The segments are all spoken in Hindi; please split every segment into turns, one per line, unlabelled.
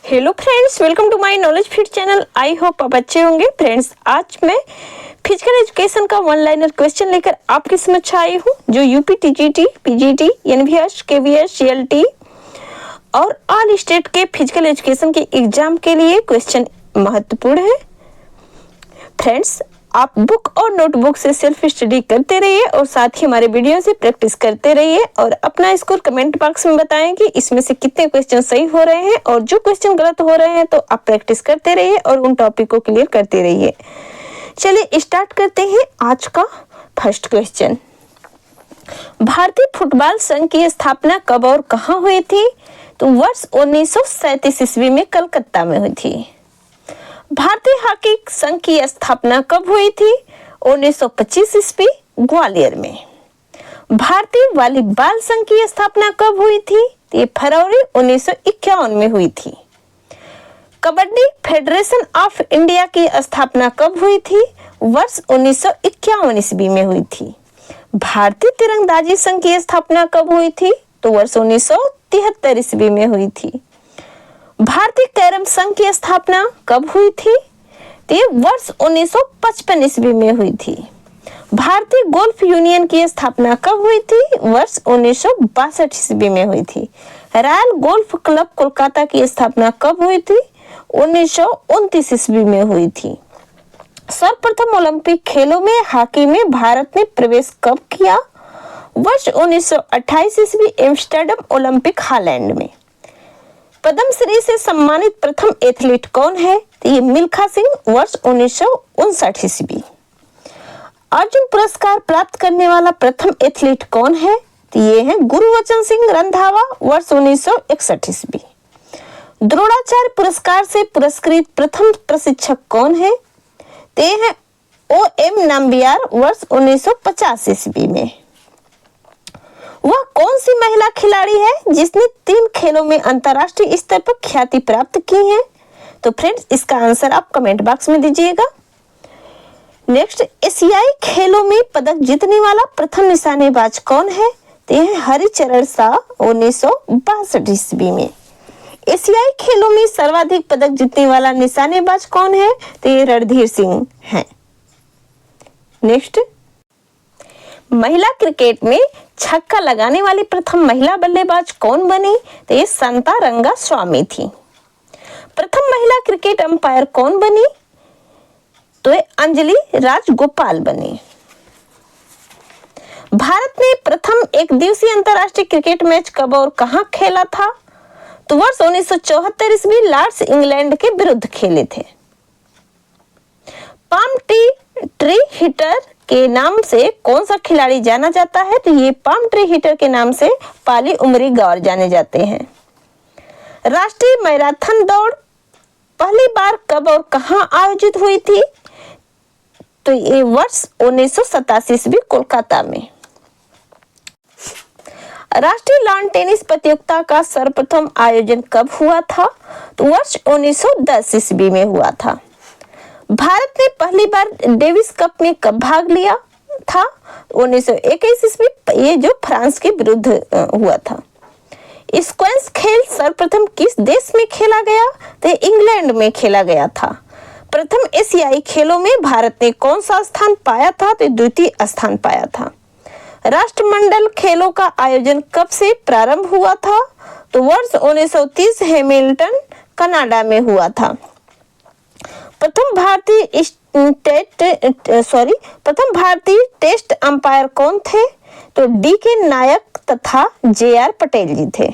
Hello friends, welcome to my knowledge feed channel. I hope आप अच्छे होंगे। फ्रेंड्स, आज मैं फिजिकल एजुकेशन का वन लाइनर क्वेश्चन लेकर आपके समक्ष आई हूँ, जो UP, TGT, PGT, NVS, KVS, CLT और ऑल स्टेट के फिजिकल एजुकेशन के एग्जाम के लिए क्वेश्चन महत्वपूर्ण है। फ्रेंड्स, आप बुक और नोटबुक से सेल्फ स्टडी करते रहिए और साथ ही हमारे वीडियो से प्रैक्टिस करते रहिए और अपना स्कोर कमेंट बॉक्स में बताएं कि इसमें से कितने क्वेश्चन सही हो रहे हैं और जो क्वेश्चन गलत हो रहे हैं तो आप प्रैक्टिस करते रहिए और उन टॉपिक को क्लियर करते रहिए। चलिए स्टार्ट करते हैं आज का फर्स्ट क्वेश्चन। भारतीय फुटबॉल संघ की स्थापना कब और कहाँ हुई थी? तो वर्ष 1937 ईस्वी में कलकत्ता में हुई थी। भारतीय हॉकी संघ की स्थापना कब हुई थी? 1925 ईस्वी, ग्वालियर में। भारतीय वॉलीबॉल संघ की स्थापना कब हुई थी? ये फरवरी 1951 में हुई थी। कबड्डी फेडरेशन ऑफ इंडिया की स्थापना कब हुई थी? वर्ष 1951 ईस्वी में हुई थी। भारतीय तीरंदाजी संघ की स्थापना कब हुई थी? तो वर्ष 1973 ईस्वी में हुई थी। भारतीय कैरम संघ की स्थापना कब हुई थी? तो वर्ष 1955 ईस्वी में हुई थी। भारतीय गोल्फ यूनियन की स्थापना कब हुई थी? वर्ष 1962 ईस्वी में हुई थी। रॉयल गोल्फ क्लब कोलकाता की स्थापना कब हुई थी? 1929 ईस्वी में हुई थी। सर्वप्रथम ओलंपिक खेलों में हॉकी में भारत ने प्रवेश कब किया? वर्ष 1928 ईस्वी, एम्स्टर्डम ओलंपिक हॉलैंड में। पद्मश्री से सम्मानित प्रथम एथलीट कौन है? तो ये मिल्खा सिंह, वर्ष 1959 ईस्वी। अर्जुन पुरस्कार प्राप्त करने वाला प्रथम एथलीट कौन है? तो ये है गुरुबचन सिंह रंधावा, वर्ष 1961 ईस्वी। द्रोणाचार्य पुरस्कार से पुरस्कृत प्रथम प्रशिक्षक कौन है? तो ये है OM नाम्बियार, वर्ष 1950 ईस्वी में। वह कौन सी महिला खिलाड़ी है जिसने 3 खेलों में अंतर्राष्ट्रीय स्तर पर ख्याति प्राप्त की है? तो फ्रेंड्स, इसका आंसर आप कमेंट बॉक्स में दीजिएगा। नेक्स्ट, एशियाई खेलों में पदक जीतने वाला प्रथम निशानेबाज कौन है? तो यह है हरिचरण शाह, 1962 ईस्वी में। एशियाई खेलों में सर्वाधिक पदक जीतने वाला निशानेबाज कौन है? तो ये रणधीर सिंह है। नेक्स्ट, महिला क्रिकेट में छक्का लगाने वाली प्रथम महिला बल्लेबाज कौन बनी? तो ये शांता रंगास्वामी थी। प्रथम महिला क्रिकेट अंपायर कौन बनी? तो ये अंजलि राजगोपाल बनी। भारत ने प्रथम एक दिवसीय अंतर्राष्ट्रीय क्रिकेट मैच कब और कहां खेला था? तो वर्ष 1974 ईस्वी, लॉर्ड्स इंग्लैंड के विरुद्ध खेले थे। पाम ट्री हिटर के नाम से कौन सा खिलाड़ी जाना जाता है? तो ये पाम ट्री हिटर के नाम से पाली उमरी गौर जाने जाते हैं। राष्ट्रीय मैराथन दौड़ पहली बार कब और कहां आयोजित हुई थी? तो ये वर्ष 1987 ईस्वी, कोलकाता में। राष्ट्रीय लॉन टेनिस प्रतियोगिता का सर्वप्रथम आयोजन कब हुआ था? तो वर्ष 1910 ईस्वी में हुआ था। भारत ने पहली बार डेविस कप में कब भाग लिया था? 1921 ईस्वी, ये जो फ्रांस के विरुद्ध हुआ था। स्क्वैश खेल सर्वप्रथम किस देश में खेला गया? तो इंग्लैंड में खेला गया था। प्रथम एशियाई खेलों में भारत ने कौन सा स्थान पाया था? तो द्वितीय स्थान पाया था। राष्ट्रमंडल खेलों का आयोजन कब से प्रारंभ हुआ था? तो वर्ष 1930 हैमिल्टन, कनाडा में हुआ था। प्रथम भारतीय टेस्ट अंपायर कौन थे? तो DK नायक तथा JR पटेल जी थे।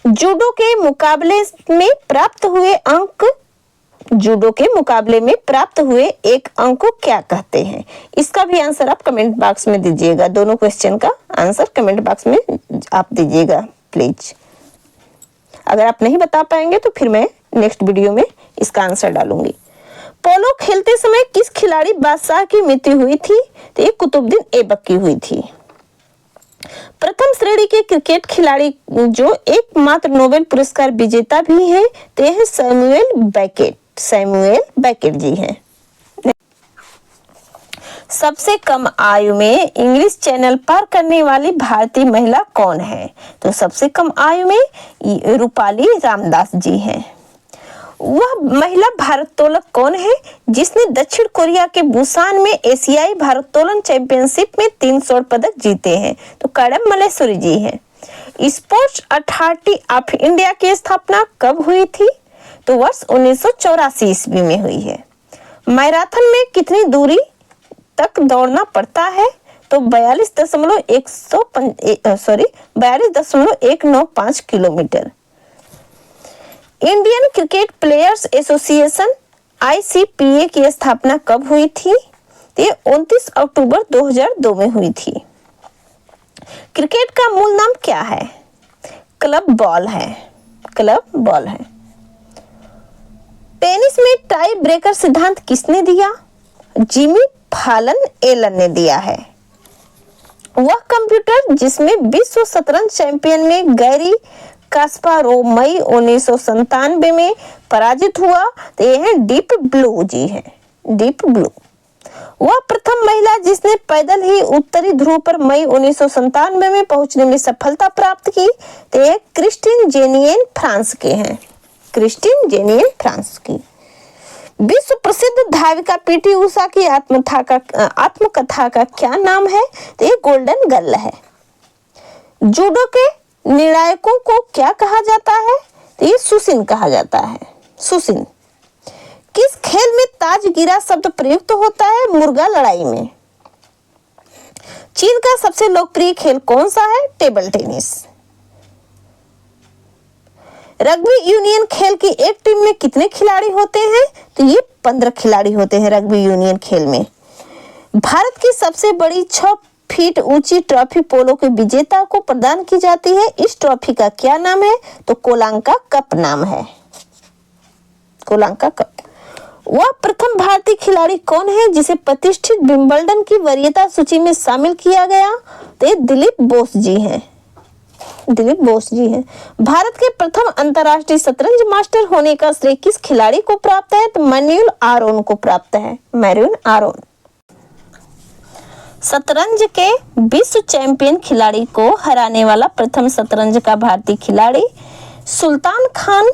जूडो के मुकाबले में प्राप्त हुए एक अंक को क्या कहते हैं? इसका भी आंसर आप कमेंट बॉक्स में दीजिएगा। दोनों क्वेश्चन का आंसर कमेंट बॉक्स में आप दीजिएगा प्लीज। अगर आप नहीं बता पाएंगे तो फिर मैं नेक्स्ट वीडियो में इसका आंसर डालूंगी। पोलो खेलते समय किस खिलाड़ी बादशाह की मृत्यु हुई थी? तो ये कुतुबुद्दीन ऐबक की हुई थी। प्रथम श्रेणी के क्रिकेट खिलाड़ी जो एकमात्र नोबेल पुरस्कार विजेता भी है, तो यह सैमुअल बेकेट जी हैं। सबसे कम आयु में इंग्लिश चैनल पार करने वाली भारतीय महिला कौन है? तो सबसे कम आयु में रूपाली रामदास जी हैं। वह महिला भारोत्तोलक कौन है जिसने दक्षिण कोरिया के बुसान में एशियाई भारोत्तोलन चैंपियनशिप में 3 स्वर्ण पदक जीते हैं? तो कडम मल्लेश्वरी जी हैं। स्पोर्ट्स अथॉरिटी ऑफ इंडिया की स्थापना कब हुई थी? तो वर्ष 1984 ईस्वी में हुई है। मैराथन में कितनी दूरी तक दौड़ना पड़ता है? तो 42.195 kilometre. Indian cricket players association ICPA की स्थापना कब हुई थी? ये 29 अक्टूबर 2002 में हुई थी। क्रिकेट का मूल नाम क्या है? क्लब बॉल है। क्लब बॉल है। टेनिस में टाई ब्रेकर सिद्धांत किसने दिया? जिमी फालन एलन ने दिया है। वह कंप्यूटर जिसमें विश्व शतरंज चैंपियन में गैरी कास्पारोव मई 1997 में पराजित हुआ, तो यह है डीप ब्लू जी है। Deep blue. वह प्रथम महिला जिसने पैदल ही उत्तरी ध्रुव पर मई 1997 में पहुंचने में सफलता प्राप्त की, तो यह क्रिस्टीन जेनियन फ्रांस के हैं। क्रिस्टीन जेनियन फ्रांस की। विश्व प्रसिद्ध धाविका पीटी उषा की आत्मकथा का क्या नाम है? तो ये गोल्डन गर्ल है। जूडो के निर्णायकों को क्या कहा जाता है? तो ये सुसिन कहा जाता है। सुसिन। किस खेल में ताजगिरा शब्द प्रयुक्त होता है? मुर्गा लड़ाई में। चीन का सबसे लोकप्रिय खेल कौन सा है? Table tennis. रग्बी यूनियन खेल की एक टीम में कितने खिलाड़ी होते हैं? तो ये 15 खिलाड़ी होते हैं रग्बी यूनियन खेल में। भारत की सबसे बड़ी 6 फीट ऊंची ट्रॉफी पोलो के विजेता को प्रदान की जाती है। इस ट्रॉफी का क्या नाम है? तो कोलांका कप नाम है। कोलांका कप। वह प्रथम भारतीय खिलाड़ी कौन है जिसे प्रतिष्ठित विंबलडन की वरीयता सूची में शामिल किया गया? तो ये दिलीप बोस जी हैं। दिलीप बोस जी हैं। भारत के प्रथम अंतर्राष्ट्रीय शतरंज मास्टर होने का श्रेय किस खिलाड़ी को प्राप्त है? तो मैनुअल आरोन को प्राप्त है। मैनुअल आरोन। शतरंज के विश्व चैंपियन खिलाड़ी को हराने वाला प्रथम शतरंज का भारतीय खिलाड़ी सुल्तान खान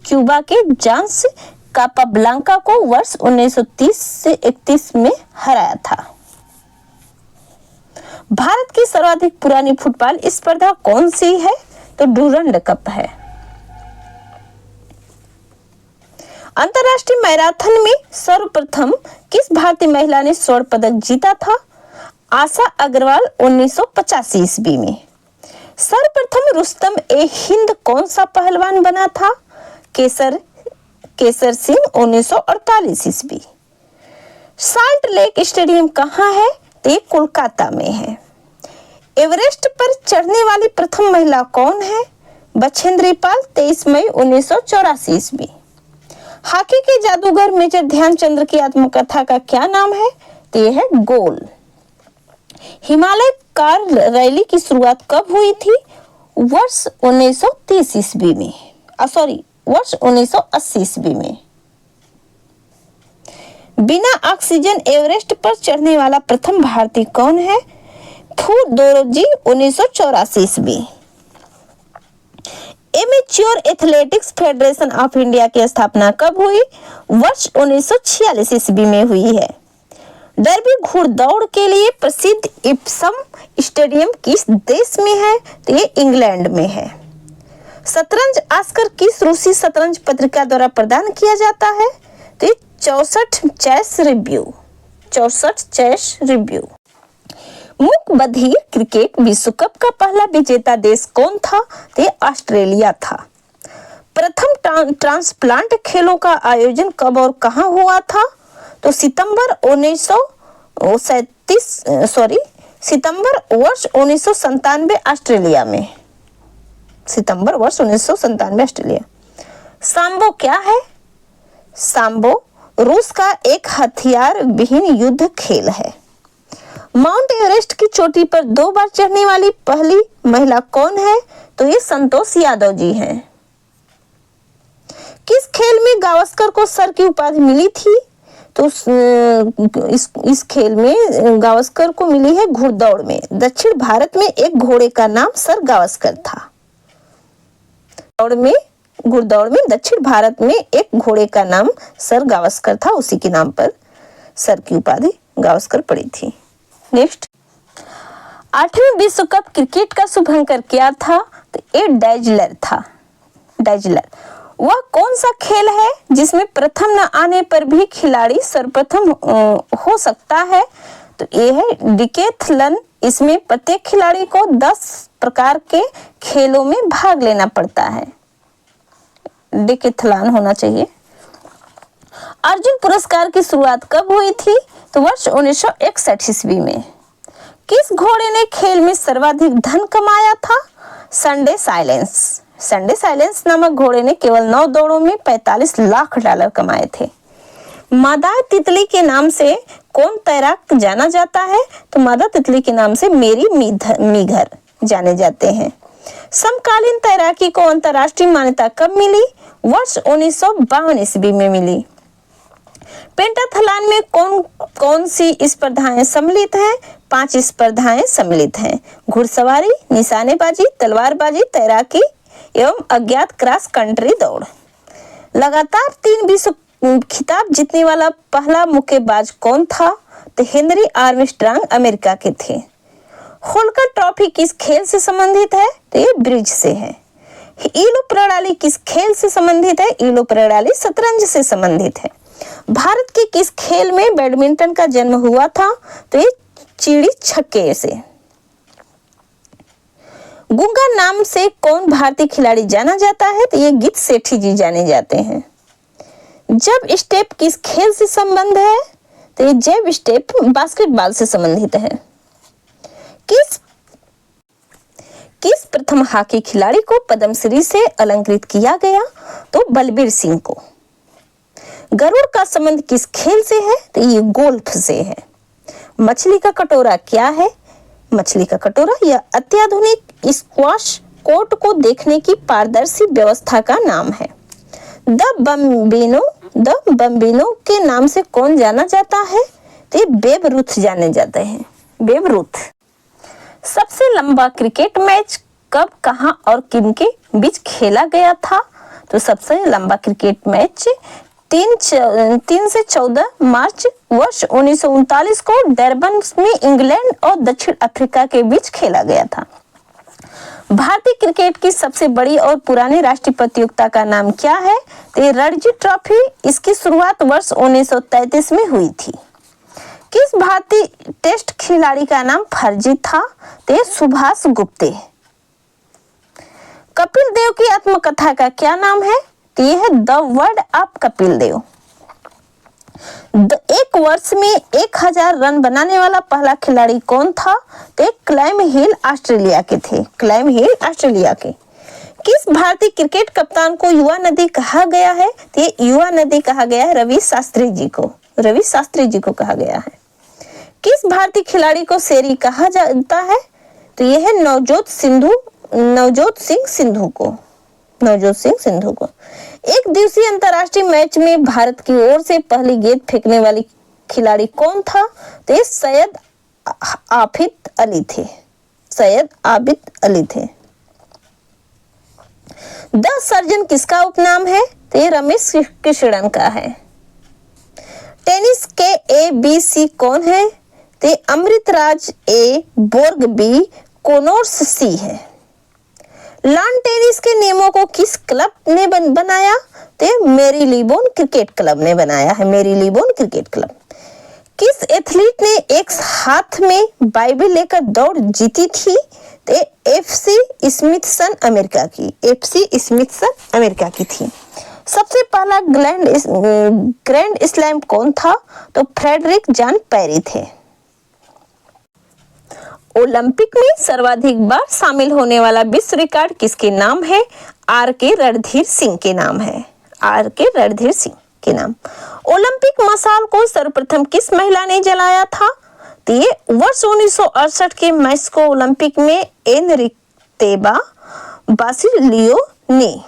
क्यूबा के जांस कापाब्लांका को वर्ष 1930 से 31 में हराया था। भारत की सर्वाधिक पुरानी फुटबॉल स्पर्धा कौन सी है? तो डूरंड कप है। अंतर्राष्ट्रीय मैराथन में सर्वप्रथम किस भारतीय महिला ने स्वर्ण पदक जीता था? आशा अग्रवाल 1985 ईस्वी में। सर्वप्रथम रुस्तम ए हिंद कौन सा पहलवान बना था? केसर सिंह 1948 ईस्वी। साल्ट लेक स्टेडियम कहाँ है? तो कोलकाता में है। एवरेस्ट पर चढ़ने वाली प्रथम महिला कौन है? बछेंद्री पाल 23 मई 1984 ईस्वी। हॉकी के जादूगर मेजर ध्यानचंद्र की आत्मकथा का क्या नाम है? तो यह है गोल। हिमालय कार रैली की शुरुआत कब हुई थी? वर्ष 1930 ईस्वी में। वर्ष 1980 ईस्वी में। बिना ऑक्सीजन एवरेस्ट पर चढ़ने वाला प्रथम भारतीय कौन है? थूदोरोजी 1984 ईस्वी। Amateur athletics federation of India की स्थापना कब हुई? वर्ष 1946 ईस्वी में हुई है। डर्बी घुड़दौड़ के लिए प्रसिद्ध इप्सम स्टेडियम किस देश में है? तो ये इंग्लैंड में है। शतरंज ऑस्कर किस रूसी शतरंज पत्रिका द्वारा प्रदान किया जाता है? तो ये 64 चेस रिव्यू। मूक बधिर क्रिकेट विश्व कप का पहला विजेता देश कौन था? तो ऑस्ट्रेलिया था। प्रथम ट्रांसप्लांट खेलों का आयोजन कब और कहां हुआ था? तो सितंबर वर्ष 1997 ऑस्ट्रेलिया में। सितंबर वर्ष 1997 ऑस्ट्रेलिया। सांबो क्या है? सांबो रूस का एक हथियार विहीन युद्ध खेल है। माउंट एवरेस्ट की चोटी पर 2 बार चढ़ने वाली पहली महिला कौन है? तो ये संतोष यादव जी हैं। किस खेल में गावस्कर को सर की उपाधि मिली थी? तो इस खेल में गावस्कर को मिली है घुड़दौड़ में। दक्षिण भारत में एक घोड़े का नाम सर गावस्कर था। घुड़दौड़ में दक्षिण भारत में एक घोड़े का नाम सर गावस्कर था, उसी के नाम पर सर की उपाधि गावस्कर पड़ी थी। नेक्स्ट, 8वें विश्व कप क्रिकेट का शुभांकर क्या था? तो ये डाइजलर था। डाइजलर वह कौन सा खेल है जिसमें प्रथम न आने पर भी खिलाड़ी सर्वप्रथम हो सकता है? तो ये है डिकेथलन। इसमें प्रत्येक खिलाड़ी को 10 प्रकार के खेलों में भाग लेना पड़ता है। डिकेथलन होना चाहिए। अर्जुन पुरस्कार की शुरुआत कब हुई थी? तो वर्ष 1961 ईस्वी में। किस घोड़े ने खेल में सर्वाधिक धन कमाया था? Sunday silence. संडे साइलेंस नामक घोड़े ने केवल 9 दौड़ों में $45 लाख कमाए थे। मादा तितली के नाम से कौन तैराक जाना जाता है? तो मादा तितली के नाम से मेरी मीघर जाने जाते हैं। समकालीन तैराकी को अंतर्राष्ट्रीय मान्यता कब मिली? वर्ष 1952 ईस्वी में मिली। पेंटाथलन में कौन कौन सी स्पर्धाएं सम्मिलित हैं? 5 स्पर्धाएं सम्मिलित हैं। घुड़सवारी, निशानेबाजी, तलवारबाजी, तैराकी एवं अज्ञात क्रॉस कंट्री दौड़। लगातार 3 विश्व खिताब जीतने वाला पहला मुक्केबाज कौन था? तो हेनरी आर्मस्ट्रांग अमेरिका के थे। होल्कर ट्रॉफी किस खेल से संबंधित है? तो ये ब्रिज से है। ईलो प्रणाली किस खेल से संबंधित है? ईलो प्रणाली शतरंज से संबंधित है। भारत के किस खेल में बैडमिंटन का जन्म हुआ था? तो ये चिड़ी छक्के से। गुंगा नाम से कौन भारतीय खिलाड़ी जाना जाता है? तो ये गीत सेठी जी जाने जाते हैं। जब स्टेप किस खेल से संबंध है? तो ये जैब स्टेप बास्केटबॉल से संबंधित है। किस प्रथम हॉकी खिलाड़ी को पद्मश्री से अलंकृत किया गया? तो बलबीर सिंह को। गरुड़ का संबंध किस खेल से है? तो ये गोल्फ से है। मछली का कटोरा क्या है? मछली का कटोरा यह अत्याधुनिक स्क्वाश कोर्ट को देखने की पारदर्शी व्यवस्था का नाम है। द बम्बिनो के नाम से कौन जाना जाता है? तो ये बेब रूथ जाने जाते हैं। Babe Ruth. सबसे लंबा क्रिकेट मैच कब, कहां और किनके बीच खेला गया था? तो सबसे लंबा क्रिकेट मैच 3 से 14 मार्च वर्ष 1939 को डरबन में इंग्लैंड और दक्षिण अफ्रीका के बीच खेला गया था। भारतीय क्रिकेट की सबसे बड़ी और पुरानी राष्ट्रीय प्रतियोगिता का नाम क्या है? तो ये रणजी ट्रॉफी। इसकी शुरुआत वर्ष 1933 में हुई थी। किस भारतीय टेस्ट खिलाड़ी का नाम फर्जी था? तो ये सुभाष गुप्ते। कपिल देव की आत्मकथा का क्या नाम है? तो ये है the word of Kapil Dev. एक वर्ष में 1000 रन बनाने वाला पहला खिलाड़ी कौन था? तो क्लाइम हिल ऑस्ट्रेलिया के थे। क्लाइम हिल ऑस्ट्रेलिया के। किस भारतीय क्रिकेट कप्तान को युवा नदी कहा गया है? तो ये युवा नदी कहा गया है रवि शास्त्री जी को। रवि शास्त्री जी को कहा गया है। किस भारतीय खिलाड़ी को शेरी कहा जाता है? तो ये है नवजोत सिंह सिंधु को। नवजोत सिंह सिंधु को। एक दिवसीय अंतरराष्ट्रीय मैच में भारत की ओर से पहली गेंद फेंकने वाली खिलाड़ी कौन था? तो ये सैयद आबिद अली थे। सैयद आबिद अली थे। द सर्जन किसका उपनाम है? तो ये रमेश कृष्णन का है। टेनिस के ABC कौन है? तो ये अमृतराज A, बोर्ग B, कोनोर्स C है। लॉन टेनिस के नियमों को किस क्लब ने बनाया? तो मेरी लीबोन क्रिकेट क्लब ने बनाया है। मेरी लीबोन क्रिकेट क्लब। किस एथलीट ने एक हाथ में बाइबल लेकर दौड़ जीती थी? तो FC स्मिथसन अमेरिका की। FC स्मिथसन अमेरिका की थी। सबसे पहला ग्रैंड स्लैम कौन था? तो फ्रेडरिक जॉन पेरी थे। ओलंपिक में सर्वाधिक बार शामिल होने वाला विश्व रिकॉर्ड किसके नाम है? R.K. रणधीर सिंह के नाम है। R.K. रणधीर सिंह के नाम। ओलंपिक मशाल को सर्वप्रथम किस महिला ने जलाया था? तो ये वर्ष 1968 के मैक्सिको ओलंपिक में एनरिकेता बासिलियो ने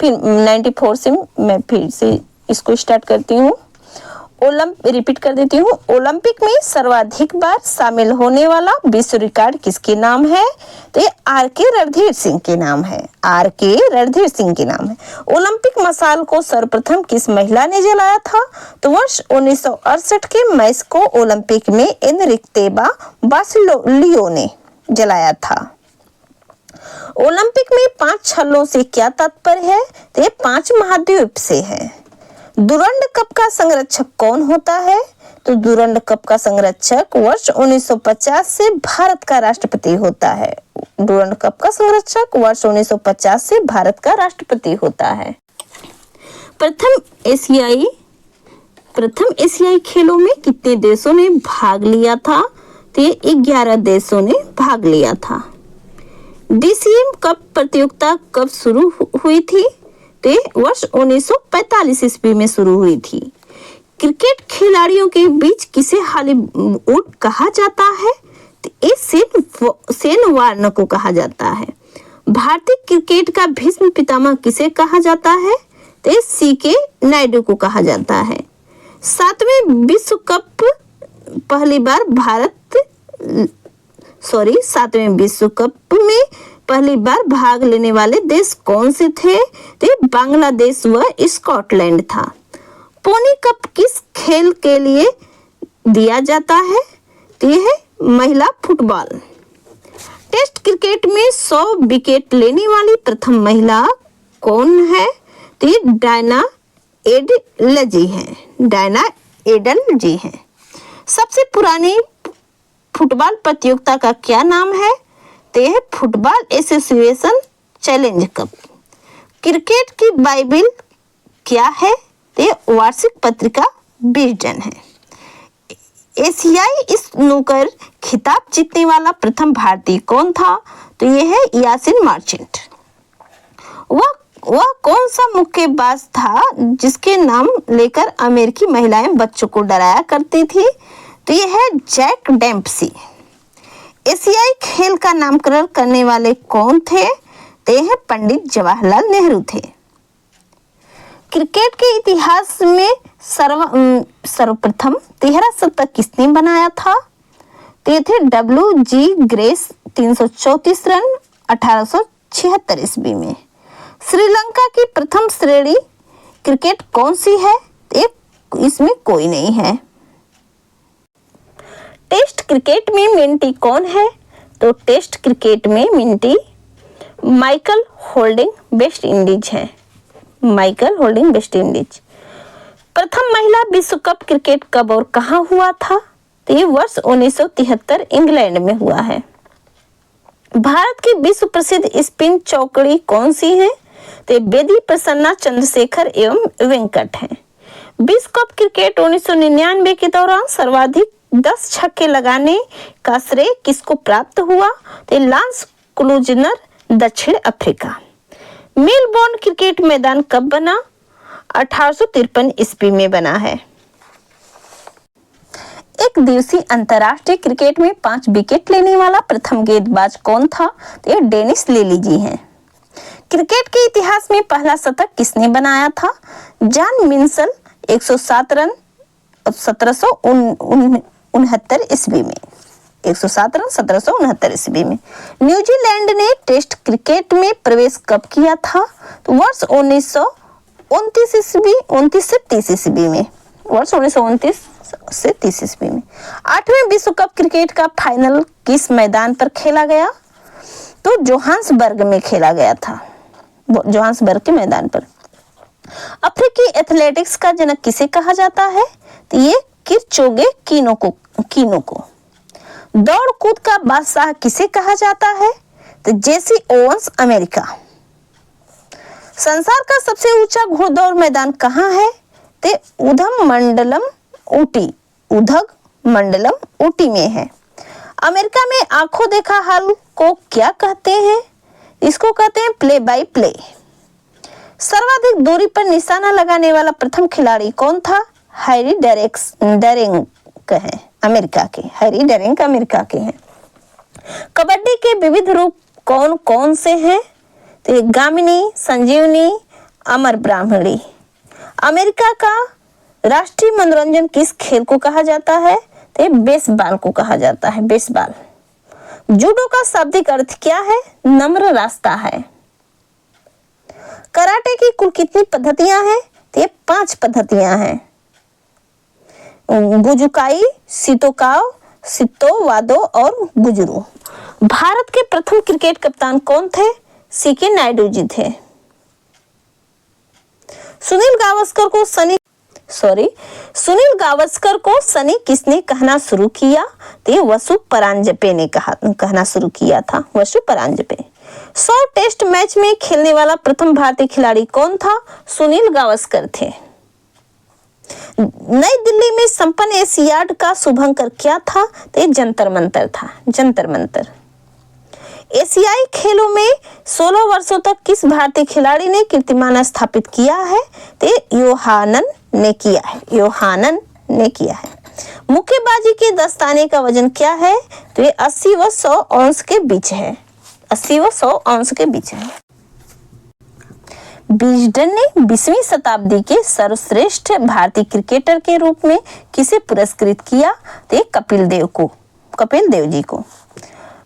फिर 94 से मैं फिर से इसको स्टार्ट करती हूँ। रिपीट कर देती हूँ। ओलंपिक में सर्वाधिक बार शामिल होने वाला विश्व रिकॉर्ड किसके नाम है? तो ये आर के रणधीर सिंह के नाम है। आर के रणधीर सिंह के नाम है। ओलंपिक मशाल को सर्वप्रथम किस महिला ने जलाया था? तो वर्ष 1968 के मैच को ओलंपिक में एनरिक्तेबा बासिलियो ने जलाया था। ओलंपिक में 5 छल्लों से क्या तात्पर्य है? तो ये 5 महाद्वीप से है। डुरंड कप का संरक्षक कौन होता है? तो डुरंड कप का संरक्षक वर्ष 1950 से भारत का राष्ट्रपति होता है। डुरंड कप का संरक्षक वर्ष 1950 से भारत का राष्ट्रपति होता है। प्रथम एशियाई खेलों में कितने देशों ने भाग लिया था? तो ये 11 देशों ने भाग लिया था। डीसीएम कप प्रतियोगिता कब शुरू हुई थी? तो वर्ष 1945 ईस्वी में शुरू हुई थी। क्रिकेट खिलाड़ियों के बीच किसे हॉलीवुड कहा जाता है? तो शेन वार्न को कहा जाता है। भारतीय क्रिकेट का भीष्म पितामह किसे कहा जाता है? तो सीके नायडू को कहा जाता है। 7वें विश्व कप में पहली बार भाग लेने वाले देश कौन से थे? तो बांग्लादेश व स्कॉटलैंड था। पोनी कप किस खेल के लिए दिया जाता है? तो यह है महिला फुटबॉल। टेस्ट क्रिकेट में 100 विकेट लेने वाली प्रथम महिला कौन है? तो ये डायना एडलजी है। सबसे पुरानी फुटबॉल प्रतियोगिता का क्या नाम है? तो यह football association challenge cup. Cricket की बाइबिल क्या है? तो यह वार्षिक पत्रिका विजडन है। एशियाई स्नूकर खिताब जीतने वाला प्रथम भारतीय कौन था? तो यह है यासिन मार्चेंट। वह कौन सा मुक्केबाज था जिसके नाम लेकर अमेरिकी महिलाएं बच्चों को डराया करती थी? तो यह है जैक डेम्पसी। एशियाई खेल का नामकरण करने वाले कौन थे? तो यह पंडित जवाहरलाल नेहरू थे। क्रिकेट के इतिहास में सर्वप्रथम 13 शतक किसने बनाया था? तो ये थे WG ग्रेस 334 रन 1876 ईस्वी में। श्रीलंका की प्रथम श्रेणी क्रिकेट कौन सी है? इसमें कोई नहीं है। टेस्ट क्रिकेट में मिंटी कौन है? तो टेस्ट क्रिकेट में मिंटी माइकल होल्डिंग वेस्ट इंडीज है। Michael Holding West Indies. प्रथम महिला विश्व कप क्रिकेट कब और कहां हुआ था? तो ये वर्ष 1973 इंग्लैंड में हुआ है। भारत की विश्व प्रसिद्ध स्पिन चौकड़ी कौन सी है? तो बेदी, प्रसन्ना, चंद्रशेखर एवं वेंकट है। विश्व कप क्रिकेट 1999 के दौरान सर्वाधिक 10 छक्के लगाने का श्रेय किसको प्राप्त हुआ? तो लांस क्लूजनर, दक्षिण अफ्रीका। मेलबोर्न क्रिकेट मैदान कब बना? 1853 ईस्वी में बना है। एक दिवसीय अंतर्राष्ट्रीय क्रिकेट में 5 विकेट लेने वाला प्रथम गेंदबाज कौन था? तो ये डेनिस लिली जी हैं। क्रिकेट के इतिहास में पहला शतक किसने बनाया था? जॉन मिंसल 107 रन 1769 ईस्वी में। 107 रन 1769 ईस्वी में। न्यूजीलैंड ने टेस्ट क्रिकेट में प्रवेश कब किया था? तो वर्ष 1929 से 30 ईस्वी में। वर्ष 1929 से 30 ईस्वी में। 8वें विश्व कप क्रिकेट का फाइनल किस मैदान पर खेला गया? तो जोहान्सबर्ग में खेला गया था। जोहान्सबर्ग के मैदान पर। अफ्रीकी एथलेटिक्स का जनक किसे कहा जाता है? तो ये किपचोगे कीनो को। दौड़ कूद का बादशाह किसे कहा जाता है? तो जेसी ओवंस, अमेरिका। संसार का सबसे ऊंचा घुड़दौड़ मैदान कहाँ है? तो उधग मंडलम ऊटी में है। अमेरिका में आंखों देखा हाल को क्या कहते हैं? इसको कहते हैं प्ले बाय प्ले। सर्वाधिक दूरी पर निशाना लगाने वाला प्रथम खिलाड़ी कौन था? हैरी डेरिंग है, अमेरिका के। हैरी डेरिंग अमेरिका के हैं। कबड्डी के विविध रूप कौन कौन से हैं? तो गामिनी, संजीवनी, अमर ब्राह्मणी। अमेरिका का राष्ट्रीय मनोरंजन किस खेल को कहा जाता है? तो बेसबॉल को कहा जाता है, बेसबॉल। जूडो का शाब्दिक अर्थ क्या है? नम्र रास्ता है। कराटे की कुल कितनी पद्धतियां हैं? तो ये 5 पद्धतियां हैं। गुजुकाई, शितोकाव, सितो, वादो और गुजुरू। भारत के प्रथम क्रिकेट कप्तान कौन थे? सीके नायडू जी थे। सुनील गावस्कर को सनी किसने कहना शुरू किया? तो ये वसु परांजपे ने कहना शुरू किया था, वसु परांजपे। 100 टेस्ट मैच में खेलने वाला प्रथम भारतीय खिलाड़ी कौन था? सुनील गावस्कर थे। नई दिल्ली में संपन्न एशियाड का शुभंकर क्या था? तो ये जंतर मंतर था, जंतर मंतर। एशियाई खेलों में 16 वर्षों तक किस भारतीय खिलाड़ी ने कीर्तिमान स्थापित किया है? तो योहानन ने किया है, योहानन ने किया है। मुक्केबाजी के दस्ताने का वजन क्या है? तो ये 80 व 100 औंस के बीच है, 80 व 100 औंस के बीच है। विजडन ने 20वीं शताब्दी के सर्वश्रेष्ठ भारतीय क्रिकेटर के रूप में किसे पुरस्कृत किया? तो कपिल देव जी को।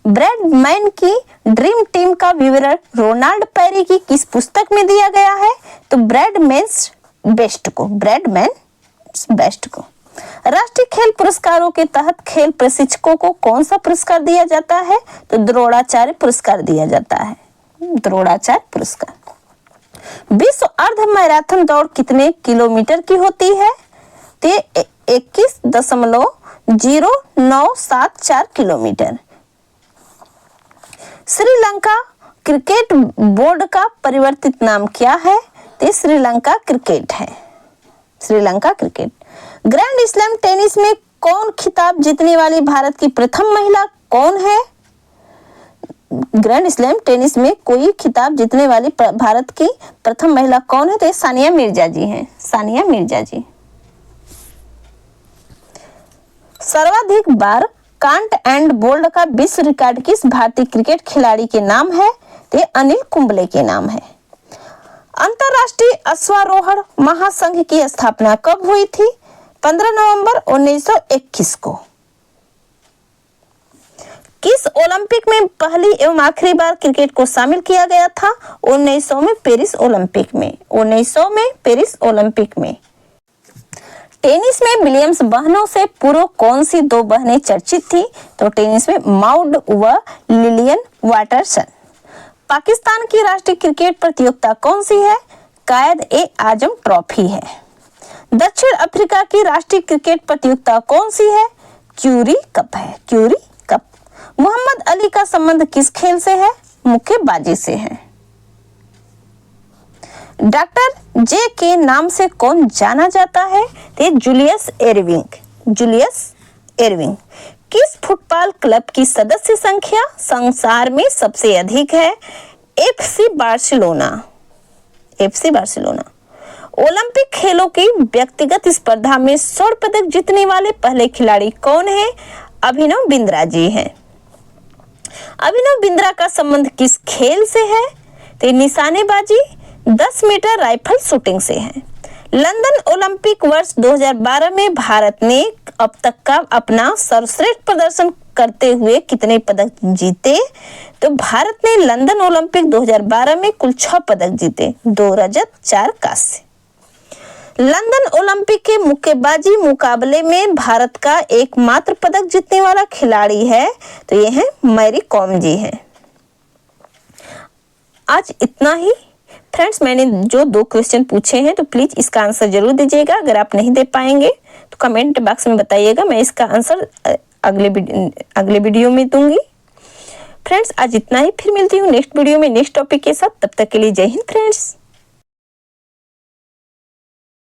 ब्रैडमैन की ड्रीम टीम का विवरण रोनाल्ड पेरी की किस पुस्तक में दिया गया है? तो ब्रैडमैन्स बेस्ट को। राष्ट्रीय खेल पुरस्कारों के तहत खेल प्रशिक्षकों को कौन सा पुरस्कार दिया जाता है? तो द्रोणाचार्य पुरस्कार दिया जाता है, द्रोणाचार्य पुरस्कार। विश्व अर्ध मैराथन दौड़ कितने किलोमीटर की होती है? तो 21.0974 किलोमीटर। श्रीलंका क्रिकेट बोर्ड का परिवर्तित नाम क्या है? तो श्रीलंका क्रिकेट है, Sri Lanka cricket. Grand slam tennis में कौन खिताब जीतने वाली भारत की प्रथम महिला कौन है? ग्रैंड स्लैम टेनिस में कोई खिताब जीतने वाली भारत की प्रथम महिला कौन है? तो सानिया मिर्जा जी हैं, सानिया मिर्जा जी। सर्वाधिक बार कांट एंड बोल्ड का विश्व रिकॉर्ड किस भारतीय क्रिकेट खिलाड़ी के नाम है? तो अनिल कुंबले के नाम है। अंतरराष्ट्रीय अश्वारोहण महासंघ की स्थापना कब हुई थी? 15 नवंबर 1921 को। किस ओलंपिक में पहली एवं आखिरी बार क्रिकेट को शामिल किया गया था? 1900 में पेरिस ओलंपिक में, 1900 में पेरिस ओलंपिक में। टेनिस में विलियम्स बहनों से पूर्व कौन सी 2 बहनें चर्चित थी? तो टेनिस में माउड व लिलियन वाटरसन। पाकिस्तान की राष्ट्रीय क्रिकेट प्रतियोगिता कौन सी है? कायद-ए-आजम ट्रॉफी है। दक्षिण अफ्रीका की राष्ट्रीय क्रिकेट प्रतियोगिता कौन सी है? क्यूरी कप है, क्यूरी कप। मोहम्मद अली का संबंध किस खेल से है? मुक्केबाजी से है। डॉक्टर जे के नाम से कौन जाना जाता है? तो जूलियस एरविंग, जूलियस एरविंग। किस फुटबॉल क्लब की सदस्य संख्या संसार में सबसे अधिक है? FC Barcelona, FC Barcelona. Olympic खेलों की व्यक्तिगत स्पर्धा में स्वर्ण पदक जीतने वाले पहले खिलाड़ी कौन है? अभिनव बिंद्रा जी हैं। अभिनव बिंद्रा का संबंध किस खेल से है? तो निशानेबाजी, 10 मीटर राइफल शूटिंग से है। लंदन ओलंपिक वर्ष 2012 में भारत ने अब तक का अपना सर्वश्रेष्ठ प्रदर्शन करते हुए कितने पदक जीते? तो भारत ने लंदन ओलंपिक 2012 में कुल 6 पदक जीते, 2 रजत 4 कांस्य। लंदन ओलंपिक के मुक्केबाजी मुकाबले में भारत का एकमात्र पदक जीतने वाला खिलाड़ी है, तो ये है मैरी कॉम जी हैं। आज इतना ही फ्रेंड्स, मैंने जो 2 क्वेश्चन पूछे हैं तो प्लीज इसका आंसर जरूर दीजिएगा। अगर आप नहीं दे पाएंगे तो कमेंट बॉक्स में बताइएगा, मैं इसका आंसर अगले वीडियो में दूंगी। फ्रेंड्स आज इतना ही, फिर मिलती हूँ नेक्स्ट वीडियो में नेक्स्ट टॉपिक के साथ। तब तक के लिए जय हिंद फ्रेंड्स।